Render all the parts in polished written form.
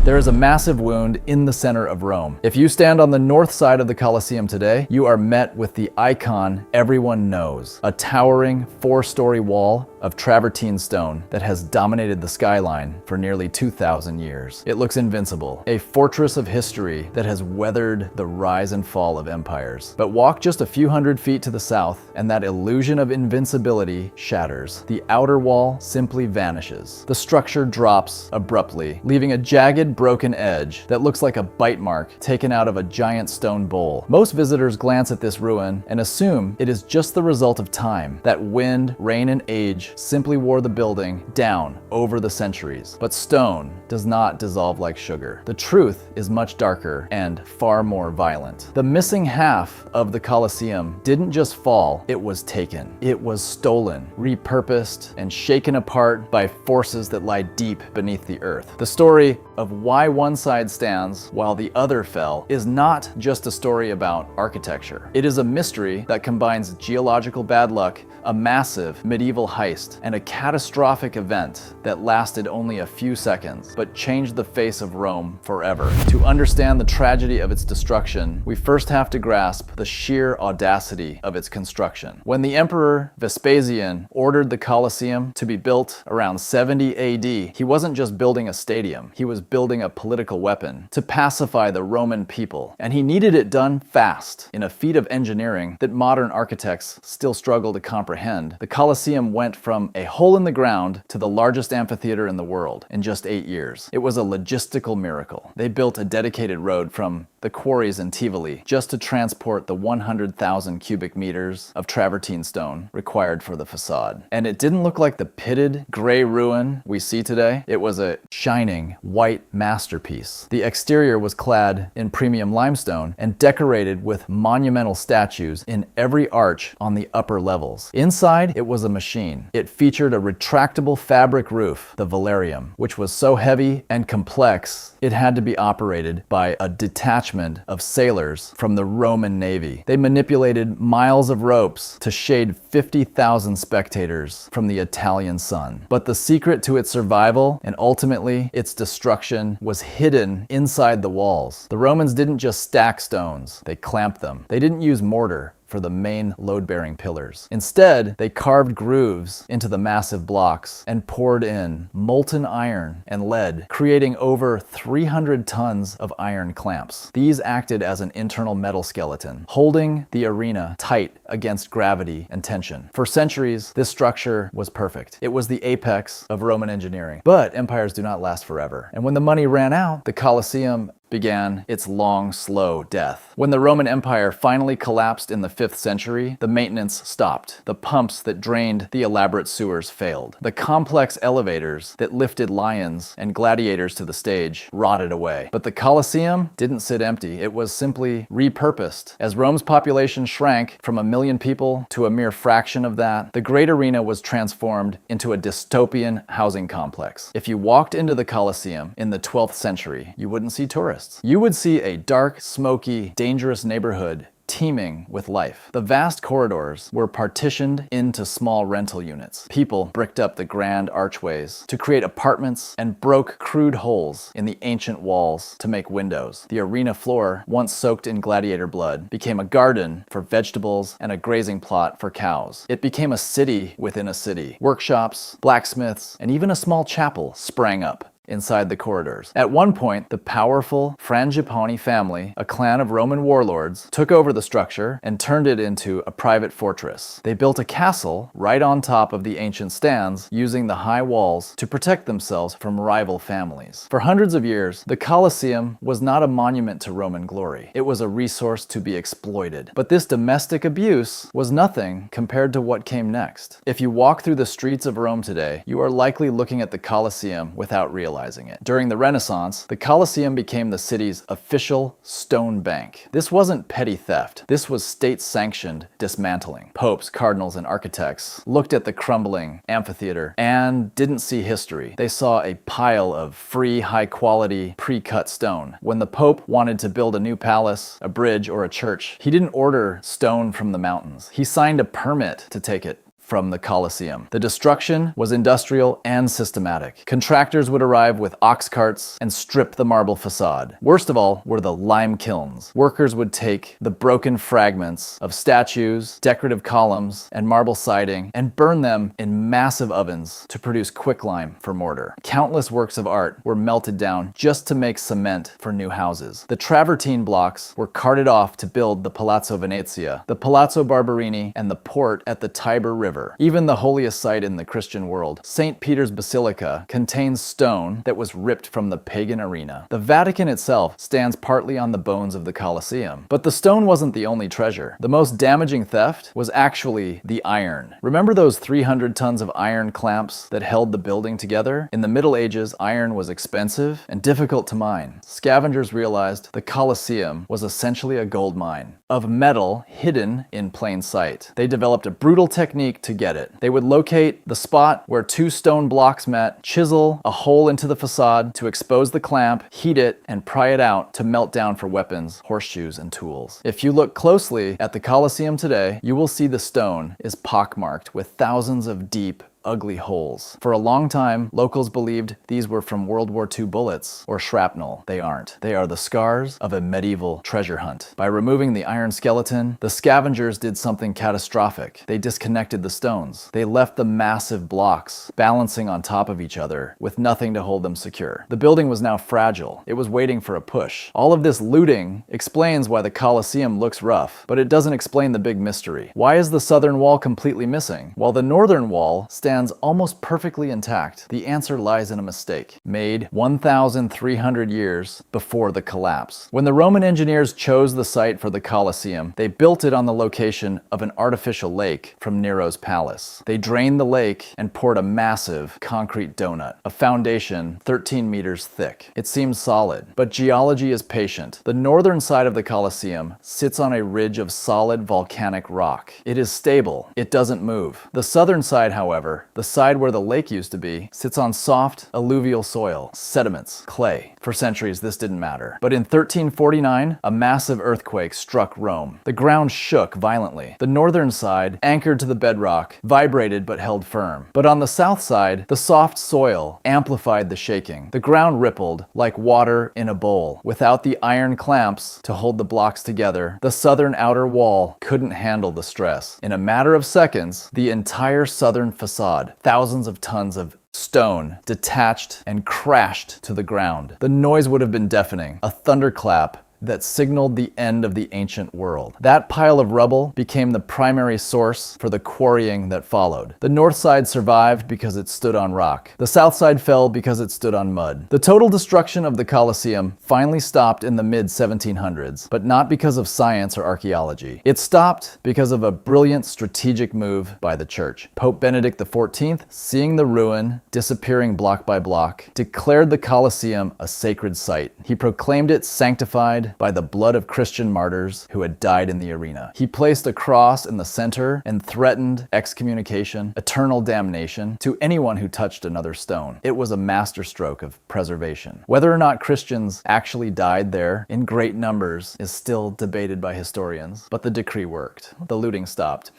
There is a massive wound in the center of Rome. If you stand on the north side of the Colosseum today, you are met with the icon everyone knows, a towering 4-story wall of travertine stone that has dominated the skyline for nearly 2,000 years. It looks invincible, a fortress of history that has weathered the rise and fall of empires. But walk just a few hundred feet to the south, and that illusion of invincibility shatters. The outer wall simply vanishes. The structure drops abruptly, leaving a jagged, broken edge that looks like a bite mark taken out of a giant stone bowl. Most visitors glance at this ruin and assume it is just the result of time, that wind, rain, and age simply wore the building down over the centuries. But stone does not dissolve like sugar. The truth is much darker and far more violent. The missing half of the Colosseum didn't just fall, it was taken. It was stolen, repurposed, and shaken apart by forces that lie deep beneath the earth. The story of why one side stands while the other fell is not just a story about architecture. It is a mystery that combines geological bad luck, a massive medieval heist, and a catastrophic event that lasted only a few seconds, but changed the face of Rome forever. To understand the tragedy of its destruction, we first have to grasp the sheer audacity of its construction. When the Emperor Vespasian ordered the Colosseum to be built around 70 AD, he wasn't just building a stadium, he was building a political weapon to pacify the Roman people. And he needed it done fast, in a feat of engineering that modern architects still struggle to comprehend. The Colosseum went from a hole in the ground to the largest amphitheater in the world in just 8 years. It was a logistical miracle. They built a dedicated road from the quarries in Tivoli just to transport the 100,000 cubic meters of travertine stone required for the facade. And it didn't look like the pitted gray ruin we see today. It was a shining white masterpiece. The exterior was clad in premium limestone and decorated with monumental statues in every arch on the upper levels. Inside, it was a machine. It featured a retractable fabric roof, the velarium, which was so heavy and complex it had to be operated by a detachment of sailors from the Roman Navy. They manipulated miles of ropes to shade 50,000 spectators from the Italian sun. But the secret to its survival and ultimately its destruction was hidden inside the walls. The Romans didn't just stack stones, they clamped them. They didn't use mortar for the main load-bearing pillars. Instead, they carved grooves into the massive blocks and poured in molten iron and lead, creating over 300 tons of iron clamps. These acted as an internal metal skeleton, holding the arena tight against gravity and tension. For centuries, this structure was perfect. It was the apex of Roman engineering. But empires do not last forever. And when the money ran out, the Colosseum began its long, slow death. When the Roman Empire finally collapsed in the 5th century, the maintenance stopped. The pumps that drained the elaborate sewers failed. The complex elevators that lifted lions and gladiators to the stage rotted away. But the Colosseum didn't sit empty. It was simply repurposed. As Rome's population shrank from 1 million people to a mere fraction of that, the great arena was transformed into a dystopian housing complex. If you walked into the Colosseum in the 12th century, you wouldn't see tourists. You would see a dark, smoky, dangerous neighborhood teeming with life. The vast corridors were partitioned into small rental units. People bricked up the grand archways to create apartments and broke crude holes in the ancient walls to make windows. The arena floor, once soaked in gladiator blood, became a garden for vegetables and a grazing plot for cows. It became a city within a city. Workshops, blacksmiths, and even a small chapel sprang up inside the corridors. At one point, the powerful Frangipani family, a clan of Roman warlords, took over the structure and turned it into a private fortress. They built a castle right on top of the ancient stands, using the high walls to protect themselves from rival families. For hundreds of years, the Colosseum was not a monument to Roman glory. It was a resource to be exploited. But this domestic abuse was nothing compared to what came next. If you walk through the streets of Rome today, you are likely looking at the Colosseum without realizing it. During the Renaissance, the Colosseum became the city's official stone bank. This wasn't petty theft. This was state-sanctioned dismantling. Popes, cardinals, and architects looked at the crumbling amphitheater and didn't see history. They saw a pile of free, high-quality, pre-cut stone. When the Pope wanted to build a new palace, a bridge, or a church, he didn't order stone from the mountains. He signed a permit to take it from the Colosseum. The destruction was industrial and systematic. Contractors would arrive with ox carts and strip the marble facade. Worst of all were the lime kilns. Workers would take the broken fragments of statues, decorative columns, and marble siding and burn them in massive ovens to produce quicklime for mortar. Countless works of art were melted down just to make cement for new houses. The travertine blocks were carted off to build the Palazzo Venezia, the Palazzo Barberini, and the port at the Tiber River. Even the holiest site in the Christian world, St. Peter's Basilica, contains stone that was ripped from the pagan arena. The Vatican itself stands partly on the bones of the Colosseum. But the stone wasn't the only treasure. The most damaging theft was actually the iron. Remember those 300 tons of iron clamps that held the building together? In the Middle Ages, iron was expensive and difficult to mine. Scavengers realized the Colosseum was essentially a gold mine of metal hidden in plain sight. They developed a brutal technique to get it. They would locate the spot where two stone blocks met, chisel a hole into the facade to expose the clamp, heat it, and pry it out to melt down for weapons, horseshoes, and tools. If you look closely at the Colosseum today, you will see the stone is pockmarked with thousands of deep, ugly holes. For a long time, locals believed these were from World War II bullets or shrapnel. They aren't. They are the scars of a medieval treasure hunt. By removing the iron skeleton, the scavengers did something catastrophic. They disconnected the stones. They left the massive blocks balancing on top of each other with nothing to hold them secure. The building was now fragile. It was waiting for a push. All of this looting explains why the Colosseum looks rough, but it doesn't explain the big mystery. Why is the southern wall completely missing, while the northern wall stands almost perfectly intact? The answer lies in a mistake made 1,300 years before the collapse. When the Roman engineers chose the site for the Colosseum, they built it on the location of an artificial lake from Nero's palace. They drained the lake and poured a massive concrete donut, a foundation 13 meters thick. It seems solid, but geology is patient. The northern side of the Colosseum sits on a ridge of solid volcanic rock. It is stable. It doesn't move. The southern side, however, the side where the lake used to be, sits on soft alluvial soil, sediments, clay. For centuries, this didn't matter. But in 1349, a massive earthquake struck Rome. The ground shook violently. The northern side, anchored to the bedrock, vibrated but held firm. But on the south side, the soft soil amplified the shaking. The ground rippled like water in a bowl. Without the iron clamps to hold the blocks together, the southern outer wall couldn't handle the stress. In a matter of seconds, the entire southern facade, thousands of tons of stone, detached and crashed to the ground. The noise would have been deafening, a thunderclap that signaled the end of the ancient world. That pile of rubble became the primary source for the quarrying that followed. The north side survived because it stood on rock. The south side fell because it stood on mud. The total destruction of the Colosseum finally stopped in the mid-1700s, but not because of science or archaeology. It stopped because of a brilliant strategic move by the church. Pope Benedict XIV, seeing the ruin disappearing block by block, declared the Colosseum a sacred site. He proclaimed it sanctified by the blood of Christian martyrs who had died in the arena. He placed a cross in the center and threatened excommunication, eternal damnation, to anyone who touched another stone. It was a masterstroke of preservation. Whether or not Christians actually died there in great numbers is still debated by historians, but the decree worked. The looting stopped.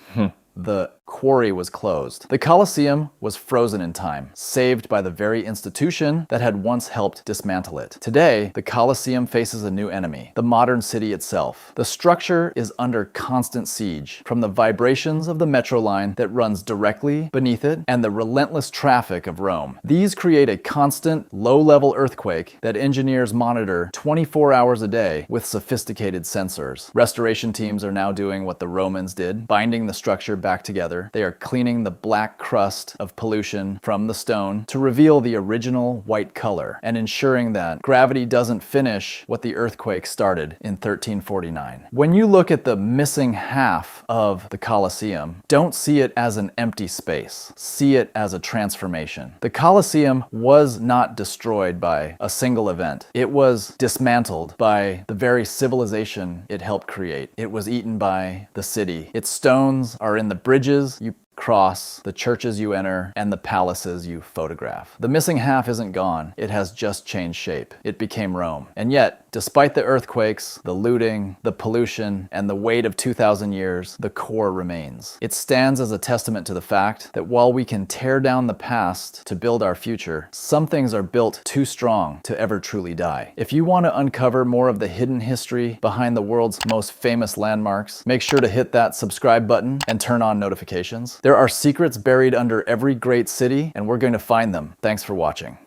The quarry was closed. The Colosseum was frozen in time, saved by the very institution that had once helped dismantle it. Today, the Colosseum faces a new enemy, the modern city itself. The structure is under constant siege from the vibrations of the metro line that runs directly beneath it and the relentless traffic of Rome. These create a constant, low-level earthquake that engineers monitor 24 hours a day with sophisticated sensors. Restoration teams are now doing what the Romans did, binding the structure back together. They are cleaning the black crust of pollution from the stone to reveal the original white color and ensuring that gravity doesn't finish what the earthquake started in 1349. When you look at the missing half of the Colosseum, don't see it as an empty space. See it as a transformation. The Colosseum was not destroyed by a single event. It was dismantled by the very civilization it helped create. It was eaten by the city. Its stones are in the bridges you cross, the churches you enter, and the palaces you photograph. The missing half isn't gone, it has just changed shape. It became Rome. And yet, despite the earthquakes, the looting, the pollution, and the weight of 2,000 years, the core remains. It stands as a testament to the fact that while we can tear down the past to build our future, some things are built too strong to ever truly die. If you want to uncover more of the hidden history behind the world's most famous landmarks, make sure to hit that subscribe button and turn on notifications. There are secrets buried under every great city, and we're going to find them. Thanks for watching.